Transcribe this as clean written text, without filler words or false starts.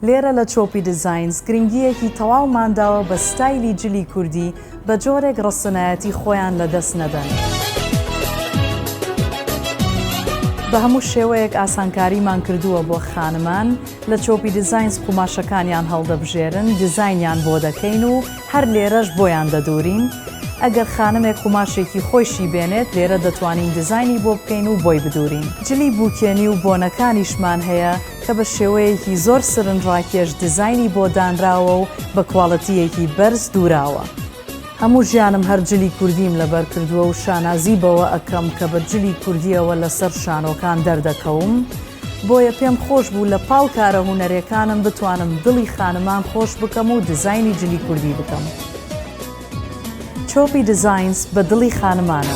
لێرە لە چۆپی دیزاینز گرنگیەکی تەواومانداوە بە ستایلی جلی کوردی بە جۆرێک ڕەسەنایەتی خۆیان لەدەست نەدەن. بە هەموو شێوەیەک ئاسانکاریمان کردووە بۆ خانمان لە چۆپی دیزاینز قوماشەکانیان هەڵدەبژێرن، دیزاینیان بۆ دەکەین و هەر لێرەش بۆیان دەدورین. ئەگەر خانمێک قوماشێکی خۆشی بێنێت لێرە دەتوانین دیزاینی بۆ بکەین و بۆی بدورین. جلی بووکێنی و بۆنەکانیشمان هەیە کە بە شێوەیەکی زۆر سرنجڕاکێش دیزاینی بۆ دانراوە و بە کواڵەتیەکی بەرز دووراوە. هەموو ژیانم هەر جلی کوردیم لەبەر کردووە و شانازی بەوە ئەکەم کە بە جلی کوردیەوە لەسەر شانۆکان دەردەکەوم. بۆیە پێم خۆش بوو لە پاڵ کارە هونەرەکانم بتوانم دڵی خانمان خۆش بکەم و دیزاینی جلی کوردی بکەم. چۆپی دیزاینز بە دڵی خانمانە.